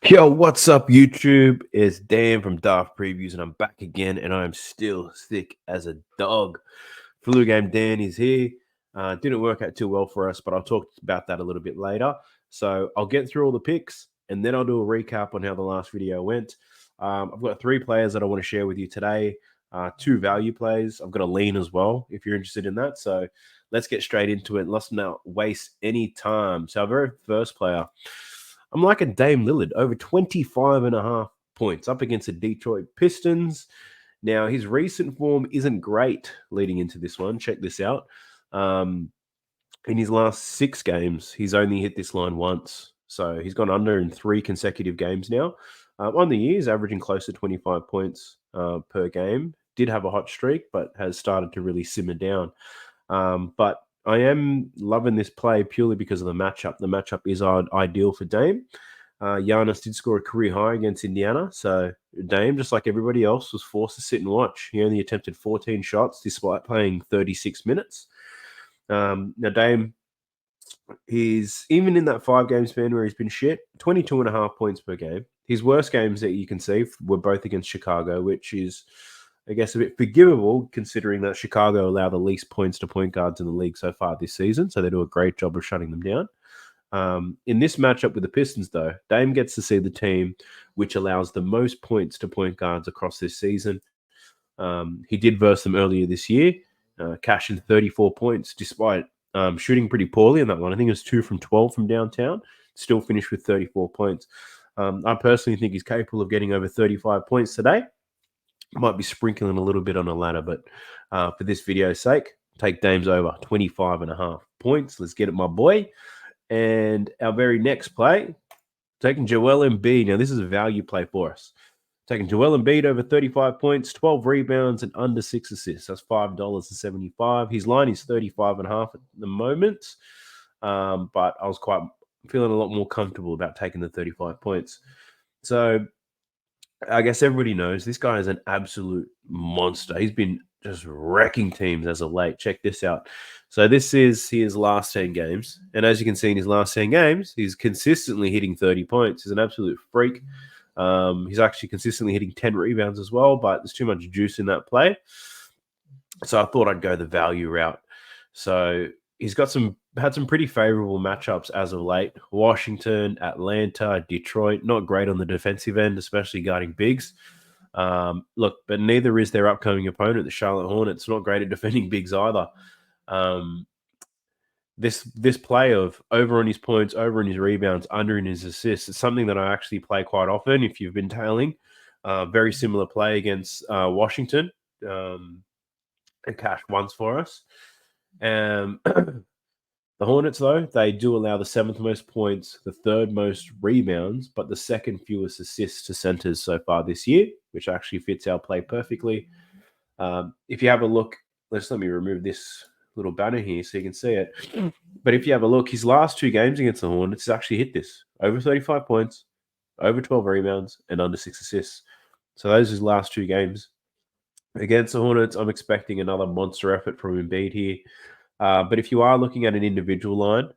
Yo, what's up, YouTube? It's Dan from Daft Previews, and I'm back again, and I'm still sick as a dog. Flu game Dan is here. Didn't work out too well for us, but I'll talk about that a little bit later. So I'll get through all the picks, and then I'll do a recap on how the last video went. I've got three players that I want to share with you today. Two value plays. I've got a lean as well, if you're interested in that. So let's get straight into it. Let's not waste any time. So our very first player, I'm like a Dame Lillard, over 25.5 points up against the Detroit Pistons. Now, his recent form isn't great leading into this one. Check this out. In his last 6 games, he's only hit this line once. So he's gone under in 3 consecutive games now. On the year, he's averaging close to 25 points per game. Did have a hot streak, but has started to really simmer down. But I am loving this play purely because of the matchup. The matchup is ideal for Dame. Giannis did score a career high against Indiana. So Dame, just like everybody else, was forced to sit and watch. He only attempted 14 shots despite playing 36 minutes. Now, Dame, he's even in that 5-game span where he's been shit, 22.5 points per game. His worst games that you can see were both against Chicago, which is, I guess, a bit forgivable considering that Chicago allow the least points to point guards in the league so far this season. So they do a great job of shutting them down. In this matchup with the Pistons, though, Dame gets to see the team which allows the most points to point guards across this season. He did verse them earlier this year, cash in 34 points despite shooting pretty poorly in that one. I think it was 2 from 12 from downtown, still finished with 34 points. I personally think he's capable of getting over 35 points today. Might be sprinkling a little bit on a ladder, but for this video's sake, take Dame's over 25.5 points. Let's get it, my boy. And our very next play, taking Joel Embiid. Now, this is a value play for us. Taking Joel Embiid over 35 points, 12 rebounds, and under 6 assists. That's $5.75. His line is 35.5 at the moment, but I was feeling a lot more comfortable about taking the 35 points. So I guess everybody knows this guy is an absolute monster. He's been just wrecking teams as of late. Check this out. So this is his last 10 games. And as you can see in his last 10 games, he's consistently hitting 30 points. He's an absolute freak. He's actually consistently hitting 10 rebounds as well, but there's too much juice in that play. So I thought I'd go the value route. So he's had some pretty favorable matchups as of late. Washington, Atlanta, Detroit, not great on the defensive end, especially guarding bigs. Look, but neither is their upcoming opponent, the Charlotte Hornets. Not great at defending bigs either. This play of over on his points, over on his rebounds, under in his assists, it's something that I actually play quite often if you've been tailing. Very similar play against Washington. It cashed once for us. The Hornets, though, they do allow the 7th most points, the 3rd most rebounds, but the 2nd fewest assists to centers so far this year, which actually fits our play perfectly. If you have a look, let me remove this little banner here so you can see it. But if you have a look, his last 2 games against the Hornets has actually hit this. Over 35 points, over 12 rebounds, and under 6 assists. So those are his last 2 games. Against the Hornets, I'm expecting another monster effort from Embiid here. But if you are looking at an individual line,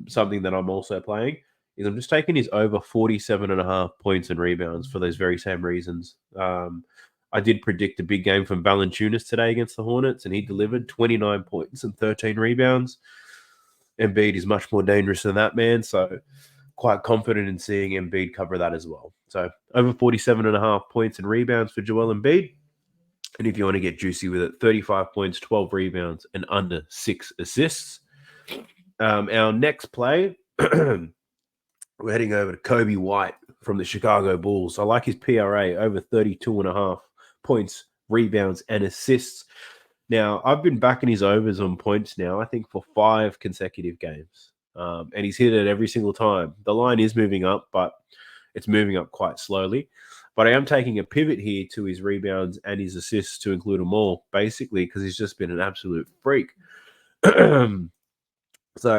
something that I'm also playing is I'm just taking his over 47.5 points and rebounds for those very same reasons. I did predict a big game from Valanciunas today against the Hornets, and he delivered 29 points and 13 rebounds. Embiid is much more dangerous than that, man. So quite confident in seeing Embiid cover that as well. So over 47.5 points and rebounds for Joel Embiid. And if you want to get juicy with it, 35 points, 12 rebounds, and under 6 assists. Our next play, we're heading over to Kobe White from the Chicago Bulls. I like his PRA, over 32.5 points, rebounds, and assists. Now, I've been backing his overs on points now, I think, for 5 consecutive games. And he's hit it every single time. The line is moving up, but it's moving up quite slowly. But I am taking a pivot here to his rebounds and his assists to include them all, basically, because he's just been an absolute freak. So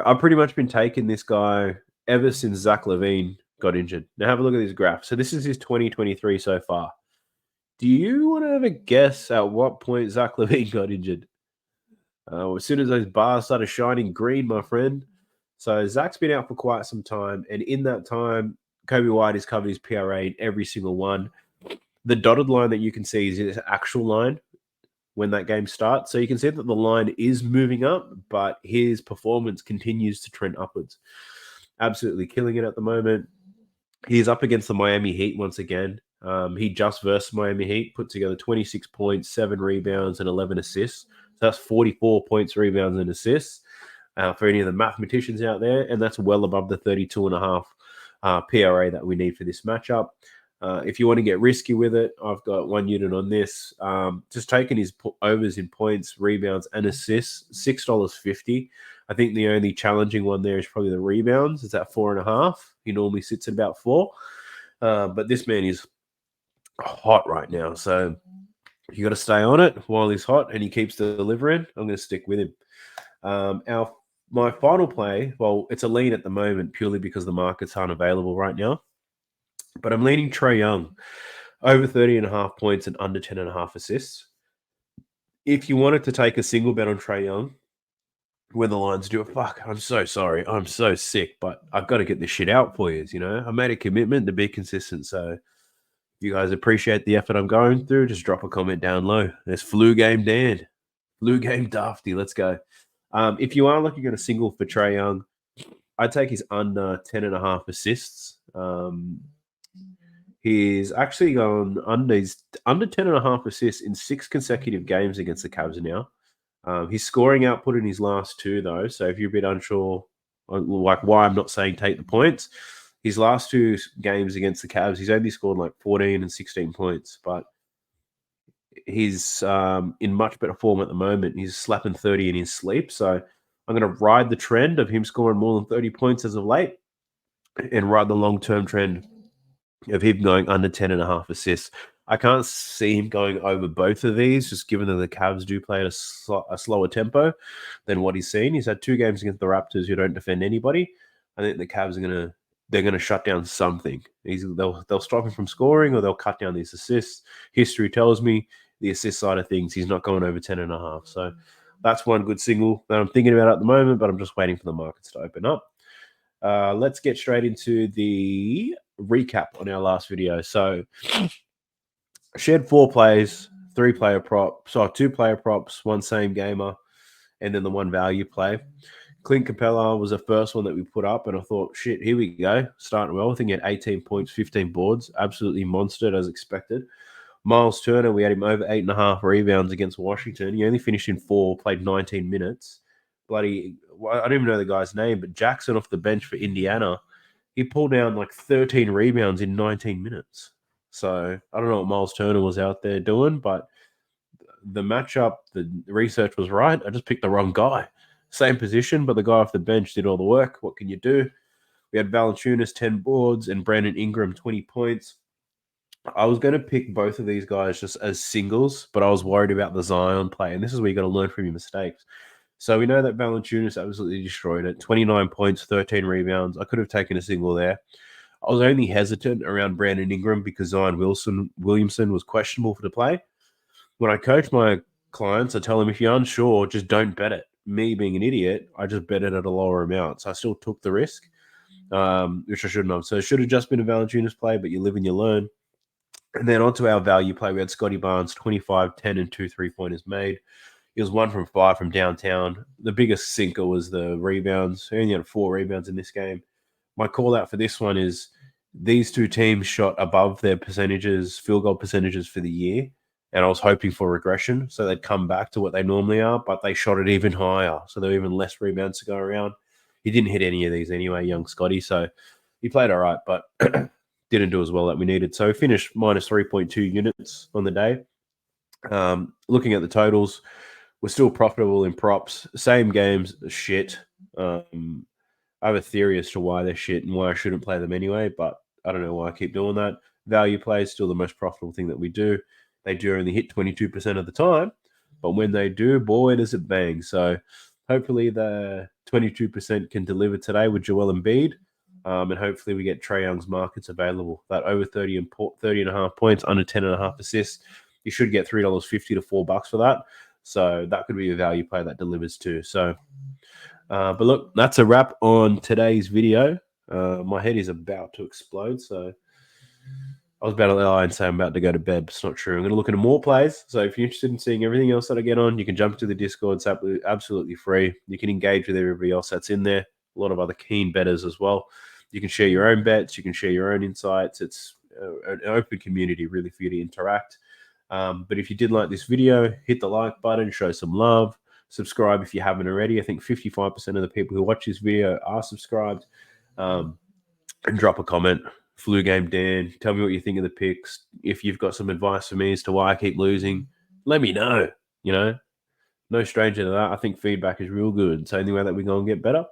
I've pretty much been taking this guy ever since Zach LaVine got injured. Now have a look at this graph. So this is his 2023 so far. Do you want to have a guess at what point Zach LaVine got injured? As soon as those bars started shining green, my friend. So Zach's been out for quite some time. And in that time, Kobe White has covered his PRA in every single one. The dotted line that you can see is his actual line when that game starts. So you can see that the line is moving up, but his performance continues to trend upwards. Absolutely killing it at the moment. He's up against the Miami Heat once again. He just versed Miami Heat, put together 26 points, 7 rebounds, and 11 assists. So that's 44 points, rebounds, and assists for any of the mathematicians out there. And that's well above the 32.5 PRA that we need for this matchup. If you want to get risky with it, I've got 1 unit on this. Just taking his overs in points, rebounds, and assists, $6.50. I think the only challenging one there is probably the rebounds. It's at 4.5. He normally sits at about 4. But this man is hot right now. So you got to stay on it while he's hot and he keeps delivering. I'm going to stick with him. My final play, well, it's a lean at the moment purely because the markets aren't available right now. But I'm leaning Trae Young over 30.5 points and under 10.5 assists. If you wanted to take a single bet on Trae Young, when the lines do it, fuck, I'm so sorry. I'm so sick, but I've got to get this shit out for you. You know, I made a commitment to be consistent. So if you guys appreciate the effort I'm going through, just drop a comment down low. There's Flu Game Dan, Flu Game Dafty. Let's go. If you are looking at a single for Trae Young, I'd take his under 10.5 assists. He's actually gone under 10.5 assists in 6 consecutive games against the Cavs now. His scoring output in his last 2, though, so if you're a bit unsure like why I'm not saying take the points, his last 2 games against the Cavs, he's only scored like 14 and 16 points, but he's in much better form at the moment. He's slapping 30 in his sleep, so I'm going to ride the trend of him scoring more than 30 points as of late and ride the long-term trend of him going under 10.5 assists. I can't see him going over both of these, just given that the Cavs do play at a slower tempo than what he's seen. He's had 2 games against the Raptors who don't defend anybody. I think the Cavs are going to shut down something. They'll stop him from scoring or they'll cut down these assists. History tells me the assist side of things, he's not going over 10.5. So that's one good single that I'm thinking about at the moment, but I'm just waiting for the markets to open up. Let's get straight into the recap on our last video. So shared 4 plays, 2 player props, 1 same gamer, and then the 1 value play. Clint Capella was the first one that we put up, and I thought, shit, here we go. Starting well. I think he had 18 points, 15 boards. Absolutely monstered as expected. Miles Turner, we had him over 8.5 rebounds against Washington. He only finished in 4, played 19 minutes. I don't even know the guy's name, but Jackson off the bench for Indiana, he pulled down like 13 rebounds in 19 minutes. So I don't know what Miles Turner was out there doing, but the matchup, the research was right. I just picked the wrong guy. Same position, but the guy off the bench did all the work. What can you do? We had Valanciunas 10 boards and Brandon Ingram 20 points. I was going to pick both of these guys just as singles, but I was worried about the Zion play, and this is where you got to learn from your mistakes. So we know that Valanciunas absolutely destroyed it. 29 points, 13 rebounds. I could have taken a single there. I was only hesitant around Brandon Ingram because Zion Williamson was questionable for the play. When I coach my clients, I tell them, if you're unsure, just don't bet it. Me being an idiot, I just bet it at a lower amount. So I still took the risk, which I shouldn't have. So it should have just been a Valanciunas play, but you live and you learn. And then onto our value play, we had Scotty Barnes, 25, 10, and 2 3-pointers made. He was 1 from 5 from downtown. The biggest sinker was the rebounds. He only had 4 rebounds in this game. My call out for this one is these 2 teams shot above their field goal percentages for the year. And I was hoping for regression, so they'd come back to what they normally are, but they shot it even higher. So there were even less rebounds to go around. He didn't hit any of these anyway, young Scotty. So he played all right, but didn't do as well that we needed. So we finished minus 3.2 units on the day. Looking at the totals, we're still profitable in props. Same games, shit. I have a theory as to why they're shit and why I shouldn't play them anyway, but I don't know why I keep doing that. Value play is still the most profitable thing that we do. They do only hit 22% of the time, but when they do, boy, does it bang. So hopefully the 22% can deliver today with Joel Embiid, and hopefully we get Trae Young's markets available. That over 30.5 points, under 10.5 assists, you should get $3.50 to $4 for that. So that could be a value play that delivers too. So, but look, that's a wrap on today's video. My head is about to explode, so I was about to lie and say I'm about to go to bed, but it's not true. I'm going to look into more plays. So if you're interested in seeing everything else that I get on, you can jump to the Discord. It's absolutely free. You can engage with everybody else that's in there. A lot of other keen bettors as well. You can share your own bets. You can share your own insights. It's an open community really for you to interact. But if you did like this video, hit the like button, show some love, subscribe if you haven't already. I think 55% of the people who watch this video are subscribed. And drop a comment. Flu Game Dan, tell me what you think of the picks. If you've got some advice for me as to why I keep losing, let me know. You know, no stranger to that. I think feedback is real good. It's the only way that we go and get better.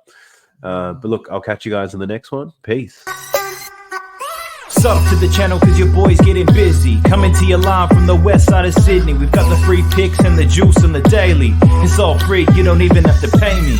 But look, I'll catch you guys in the next one. Peace. Sub to the channel cause your boy's getting busy. Coming to you live from the west side of Sydney. We've got the free picks and the juice and the daily. It's all free, you don't even have to pay me.